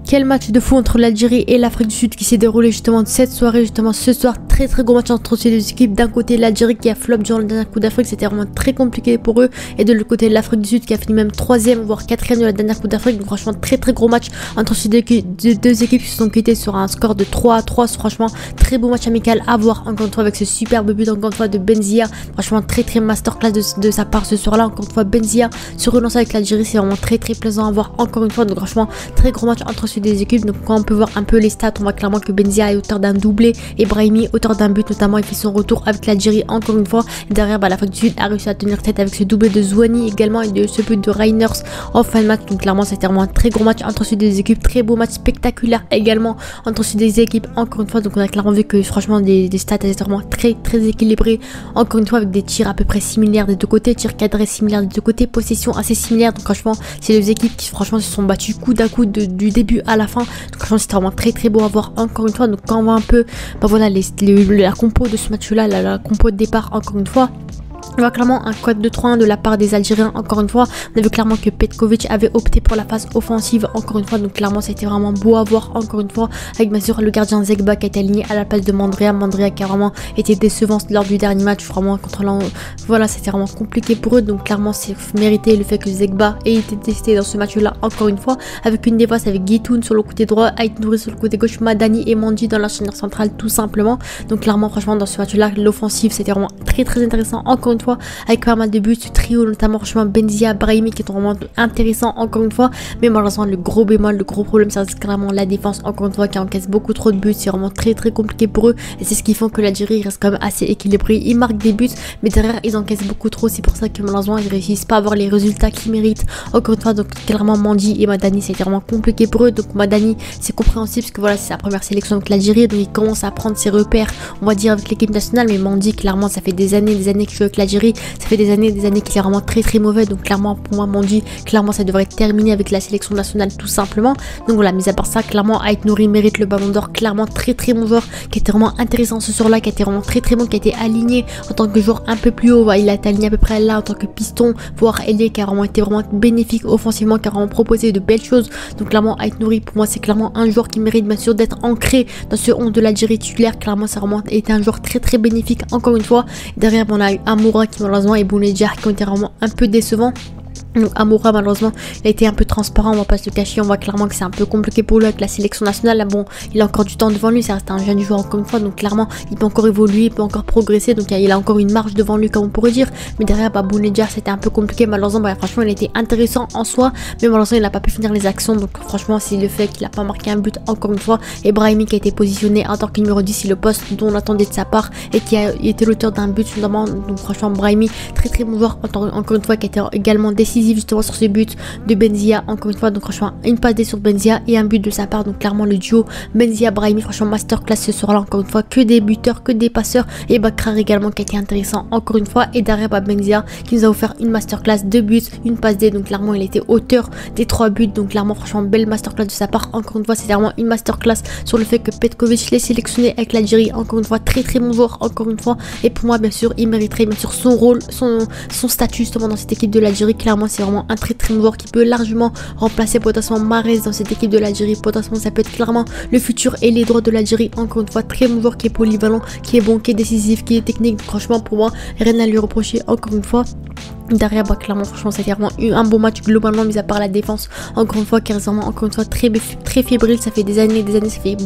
Quel match de fou entre l'Algérie et l'Afrique du Sud qui s'est déroulé justement cette soirée, justement ce soir. Très gros match entre ces deux équipes. D'un côté l'Algérie qui a flop durant le dernier Coupe d'Afrique, c'était vraiment très compliqué pour eux. Et de l'autre côté l'Afrique du Sud qui a fini même 3ème voire 4ème de la dernière Coupe d'Afrique. Donc franchement très gros match entre ces deux équipes qui se sont quittées sur un score de 3-3. Franchement très beau match amical à voir encore une fois avec ce superbe but encore une fois de Benzia. Franchement très masterclass de sa part ce soir là. Encore une fois Benzia se relance avec l'Algérie, c'est vraiment très plaisant à voir encore une fois. Donc franchement très gros match entre ces deux équipes. Donc quand on peut voir un peu les stats, on voit clairement que Benzia est auteur d'un doublé et Brahimi auteur d'un but, notamment il fait son retour avec l'Algérie encore une fois. Et derrière l'Afrique du Sud a réussi à tenir tête avec ce doublé de Zouani également et de ce but de Reiners en fin de match. Donc clairement c'était vraiment un très gros match entre ces deux équipes, très beau match spectaculaire également entre ces deux équipes encore une fois. Donc on a clairement vu que franchement des stats étaient vraiment très équilibrés encore une fois avec des tirs à peu près similaires des deux côtés, tirs cadrés similaires des deux côtés, possession assez similaire. Donc franchement c'est deux équipes qui franchement se sont battues coup à coup du début à la fin. Donc franchement c'était vraiment très beau à voir encore une fois. Donc quand on voit un peu voilà la compo de ce match là, la compo de départ encore une fois, on voit clairement un code de 3-1 de la part des Algériens encore une fois. On a vu clairement que Petkovic avait opté pour la phase offensive encore une fois. Donc clairement c'était vraiment beau à voir encore une fois avec bien sûr le gardien Zegba qui a été aligné à la place de Mandrea qui a vraiment été décevant lors du dernier match vraiment contre voilà, c'était vraiment compliqué pour eux. Donc clairement c'est mérité le fait que Zegba ait été testé dans ce match là encore une fois avec une défense avec Guitoun sur le côté droit, Ait Nouri sur le côté gauche, Madani et Mandi dans la charnière centrale tout simplement. Donc clairement franchement dans ce match là l'offensive c'était vraiment très intéressant encore une fois avec pas mal de buts, ce trio notamment franchement Benzia, Brahimi qui est vraiment intéressant encore une fois. Mais malheureusement le gros bémol, le gros problème ça reste clairement la défense encore une fois qui encaisse beaucoup trop de buts. C'est vraiment très compliqué pour eux et c'est ce qui fait que l'Algérie reste quand même assez équilibré. Ils marquent des buts mais derrière ils encaissent beaucoup trop, c'est pour ça que malheureusement ils réussissent pas à avoir les résultats qu'ils méritent encore une fois. Donc clairement Mandi et Madani c'était vraiment compliqué pour eux. Donc Madani c'est compréhensible parce que voilà c'est sa première sélection avec l'Algérie, donc il commence à prendre ses repères on va dire avec l'équipe nationale. Mais Mandi clairement ça fait des années qu'il joue avec l'Algérie, ça fait des années qu'il est vraiment très mauvais. Donc clairement pour moi Mandi clairement ça devrait terminer avec la sélection nationale tout simplement. Donc voilà, mis à part ça clairement Ait Nouri mérite le ballon d'or, clairement très bon joueur qui était vraiment intéressant ce soir là, qui était vraiment très bon, qui a été aligné en tant que joueur un peu plus haut. Il a été aligné à peu près là en tant que piston voire ailier, qui a vraiment été vraiment bénéfique offensivement, qui a vraiment proposé de belles choses. Donc clairement Ait Nouri pour moi c'est clairement un joueur qui mérite bien sûr d'être ancré dans ce 11 de l'Algérie titulaire. Clairement ça a vraiment été un joueur très bénéfique encore une fois. Derrière on a eu Amoura qui malheureusement et Bounedjah qui ont été vraiment un peu décevants. Donc Amoura malheureusement il a été un peu transparent, on va pas se le cacher, on voit clairement que c'est un peu compliqué pour lui avec la sélection nationale. Là, bon il a encore du temps devant lui, ça reste un jeune joueur encore une fois, donc clairement il peut encore évoluer, il peut encore progresser, donc il a encore une marge devant lui comme on pourrait dire. Mais derrière Bounedjah c'était un peu compliqué malheureusement. Franchement il était intéressant en soi mais malheureusement il n'a pas pu finir les actions. Donc franchement c'est le fait qu'il a pas marqué un but encore une fois. Et Brahimi qui a été positionné en tant que numéro 10, c'est le poste dont on attendait de sa part et qui a été l'auteur d'un but notamment. Donc franchement Brahimi très bon joueur encore une fois, qui a été également décisif justement sur ce but de Benzia encore une fois. Donc franchement une passe D sur Benzia et un but de sa part. Donc clairement le duo Benzia Brahimi franchement masterclass ce soir là encore une fois, que des buteurs, que des passeurs. Et Bakrar également qui a été intéressant encore une fois. Et derrière Benzia qui nous a offert une masterclass, 2 buts, une passe D. Donc clairement il était auteur des 3 buts. Donc clairement franchement belle masterclass de sa part encore une fois. C'est vraiment une masterclass sur le fait que Petkovic l'ait sélectionné avec l'Algérie encore une fois. Très bon joueur encore une fois. Et pour moi bien sûr il mériterait bien sûr son rôle, son statut justement dans cette équipe de l'Algérie. Clairement c'est vraiment un très bon joueur qui peut largement remplacer potentiellement Mahrez dans cette équipe de l'Algérie. Potentiellement ça peut être clairement le futur et les droits de l'Algérie encore une fois. Très bon joueur qui est polyvalent, qui est bon, qui est décisif, qui est technique. Franchement pour moi rien à lui reprocher encore une fois. Derrière clairement franchement c'était vraiment un bon match globalement, mis à part la défense encore une fois qui est vraiment encore une fois très fébrile. Ça fait des années, ça fait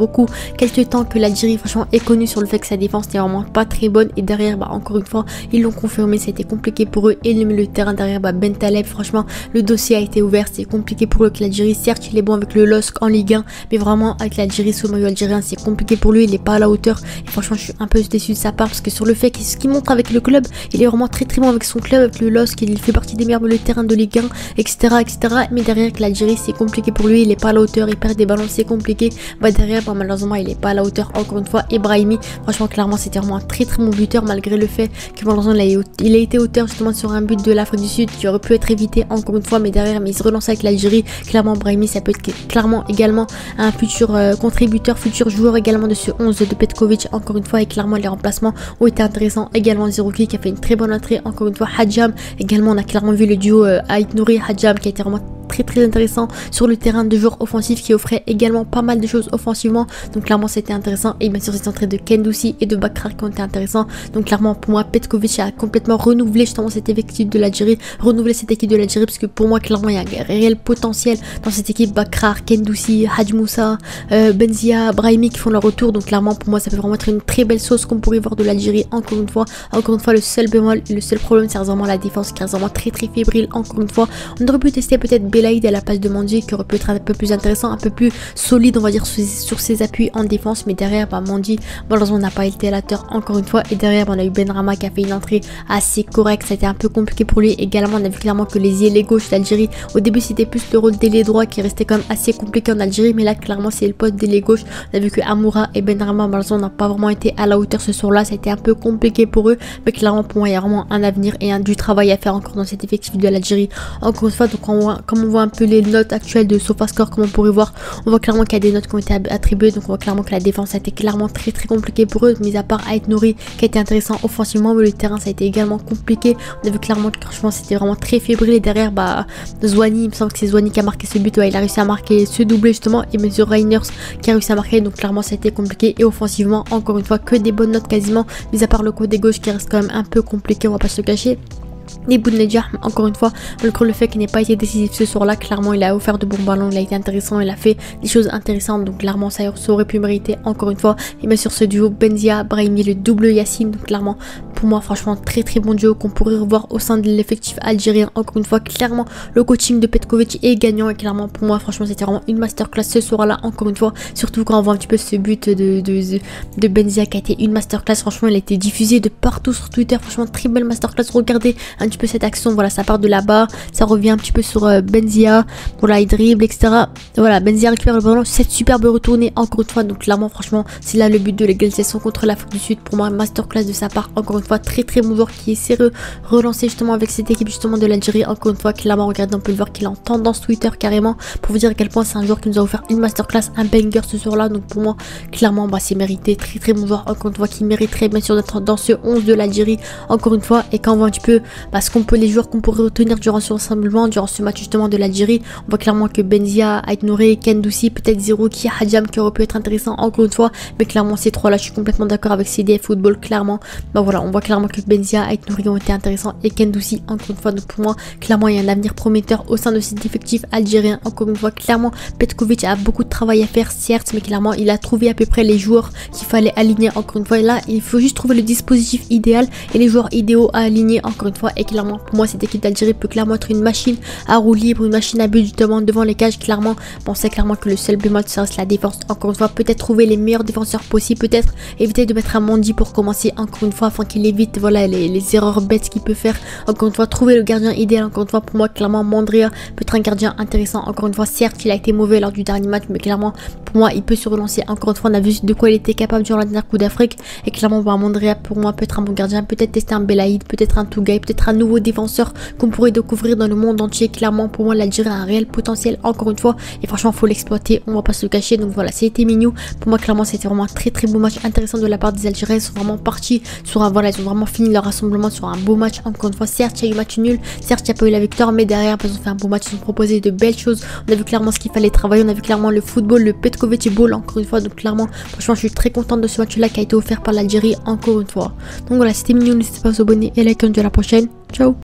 quelques temps que l'Algérie franchement est connue sur le fait que sa défense n'était vraiment pas très bonne. Et derrière encore une fois ils l'ont confirmé, c'était compliqué pour eux. Et le milieu de terrain derrière Bentaleb, franchement le dossier a été ouvert, c'est compliqué pour eux avec l'Algérie. Certes il est bon avec le LOSC en Ligue 1 mais vraiment avec l'Algérie sous le maillot algérien c'est compliqué pour lui, il est pas à la hauteur. Et franchement je suis un peu déçu de sa part parce que sur le fait ce qu'il montre avec le club, il est vraiment très bon avec son club, avec le LOSC, il fait partie des meilleurs milieux de terrain de Ligue 1 etc. Mais derrière avec l'Algérie c'est compliqué pour lui, il est pas à la hauteur, il perd des ballons, c'est compliqué. Derrière malheureusement il est pas à la hauteur encore une fois. Et Brahimi franchement clairement c'était vraiment un très bon buteur malgré le fait que malheureusement il a été auteur justement sur un but de l'Afrique du Sud qui aurait pu être évité encore une fois. Mais derrière il se relance avec l'Algérie. Clairement Brahimi ça peut être clairement également un futur contributeur, futur joueur également de ce 11 de Petkovic encore une fois. Et clairement les remplacements ont été intéressants également. Zerouki qui a fait une très bonne entrée encore une fois. Hadjam également, on a clairement vu le duo Ait Nouri Hadjam qui a été vraiment très intéressant sur le terrain, de joueurs offensifs qui offraient également pas mal de choses offensivement, donc clairement c'était intéressant. Et bien sûr ces entrées de Kendousi et de Bakrar qui ont été intéressants, donc clairement pour moi Petkovic a complètement renouvelé justement cette effectif de l'Algérie, renouvelé cette équipe de l'Algérie, parce que pour moi clairement il y a un réel potentiel dans cette équipe. Bakrar, Kendousi, Hadj Moussa, Benzia, Brahimi qui font leur retour, donc clairement pour moi ça peut vraiment être une très belle sauce qu'on pourrait voir de l'Algérie. Encore une fois le seul bémol, le seul problème c'est vraiment la défense qui est vraiment très fébrile. Encore une fois on aurait pu tester peut-être Belaïd à la place de Mendy, qui aurait pu être un peu plus intéressant, un peu plus solide on va dire sur ses appuis en défense, mais derrière Mendy malheureusement n'a pas été à la hauteur encore une fois. Et derrière on a eu Benrahma qui a fait une entrée assez correcte, ça a été un peu compliqué pour lui. Également on a vu clairement que les ailiers gauche d'Algérie, au début c'était plus le rôle d'ailier droit qui restait quand même assez compliqué en Algérie, mais là clairement c'est le poste d'ailier gauche. On a vu que Amoura et Benrahma malheureusement n'ont pas vraiment été à la hauteur ce soir-là, ça a été un peu compliqué pour eux, mais clairement pour moi il y a vraiment un avenir et du travail à faire encore dans cet effectif de l'Algérie. Encore une fois, donc comme on voit un peu les notes actuelles de SofaScore, comme on pourrait voir, on voit clairement qu'il y a des notes qui ont été attribuées, donc on voit clairement que la défense a été clairement très compliquée pour eux, mis à part Ait Nouri qui a été intéressant offensivement, mais le terrain ça a été également compliqué. On a vu clairement que franchement c'était vraiment très fébrile, et derrière Zouani, il me semble que c'est Zouani qui a marqué ce but, ouais, il a réussi à marquer ce doublé justement, et monsieur Reiners qui a réussi à marquer, donc clairement ça a été compliqué. Et offensivement encore une fois que des bonnes notes quasiment, mis à part le côté gauche qui reste quand même un peu compliqué, on va pas se le cacher. Et Bounedjah, encore une fois, malgré le fait qu'il n'ait pas été décisif ce soir-là, clairement il a offert de bons ballons, il a été intéressant, il a fait des choses intéressantes, donc clairement ça aurait pu mériter encore une fois. Et bien sûr ce duo Benzia, Brahimi, le double Yacine, donc clairement pour moi franchement très bon duo qu'on pourrait revoir au sein de l'effectif algérien. Encore une fois clairement le coaching de Petkovic est gagnant, et clairement pour moi franchement c'était vraiment une masterclass ce soir-là, encore une fois, surtout quand on voit un petit peu ce but de Benzia qui a été une masterclass. Franchement il a été diffusé de partout sur Twitter, franchement très belle masterclass. Regardez un petit peu cette action, voilà, ça part de là-bas, ça revient un petit peu sur Benzia, voilà, il dribble, etc. Voilà, Benzia récupère le ballon, cette superbe retournée encore une fois, donc clairement franchement c'est là le but de l'égalisation contre l'Afrique du Sud. Pour moi masterclass de sa part, encore une fois très bon joueur qui essaie de relancer justement avec cette équipe justement de l'Algérie. Encore une fois clairement regardez, on peut le voir qu'il est en tendance Twitter carrément, pour vous dire à quel point c'est un joueur qui nous a offert une masterclass, un banger ce soir là. Donc pour moi clairement c'est mérité, très bon joueur encore une fois, qui mériterait bien sûr d'être dans ce 11 de l'Algérie encore une fois. Et quand on voit un petit peu les joueurs qu'on pourrait retenir durant ce rassemblement, durant ce match justement de l'Algérie, on voit clairement que Benzia, Ait Nouri, Kendousi, peut-être Zerouki, Hadjam qui aurait pu être intéressant encore une fois, mais clairement ces trois là je suis complètement d'accord avec CDF Football clairement. Voilà, on voit clairement que Benzia, Ait Nouri ont été intéressants, et Kendousi encore une fois. Donc pour moi clairement il y a un avenir prometteur au sein de cet effectif algérien. Encore une fois clairement Petkovic a beaucoup de travail à faire certes, mais clairement il a trouvé à peu près les joueurs qu'il fallait aligner encore une fois, et là il faut juste trouver le dispositif idéal et les joueurs idéaux à aligner encore une fois. Et clairement pour moi cette équipe d'Algérie peut clairement être une machine à roue libre, une machine à but justement devant les cages. Clairement on sait clairement que le seul bémol ça reste la défense. Encore une fois peut-être trouver les meilleurs défenseurs possibles, peut-être éviter de mettre un Mendy pour commencer encore une fois, afin qu'il évite voilà les erreurs bêtes qu'il peut faire. Encore une fois trouver le gardien idéal. Encore une fois pour moi clairement Mandrea peut être un gardien intéressant. Encore une fois certes il a été mauvais lors du dernier match, mais clairement pour moi il peut se relancer. Encore une fois on a vu de quoi il était capable durant la dernière Coupe d'Afrique, et clairement Mandrea pour moi peut être un bon gardien, peut-être tester un Belaïd, peut-être un Tougaï, peut-être un nouveau défenseur qu'on pourrait découvrir dans le monde entier. Clairement pour moi l'Algérie a un réel potentiel encore une fois, et franchement faut l'exploiter, on va pas se le cacher. Donc voilà, c'était Mignou. Pour moi clairement c'était vraiment un très beau match intéressant de la part des Algériens. Ils sont vraiment partis sur un, voilà, ils ont vraiment fini leur rassemblement sur un beau match. Encore une fois certes il y a eu match nul, certes il n'y a pas eu la victoire, mais derrière ils ont fait un beau match, ils ont proposé de belles choses, on a vu clairement ce qu'il fallait travailler, on a vu clairement le football, le Petkovic Ball encore une fois. Donc clairement franchement je suis très contente de ce match là qui a été offert par l'Algérie encore une fois. Donc voilà, c'était Mignou, n'hésitez pas à vous abonner et à liker. De la prochaine, ciao.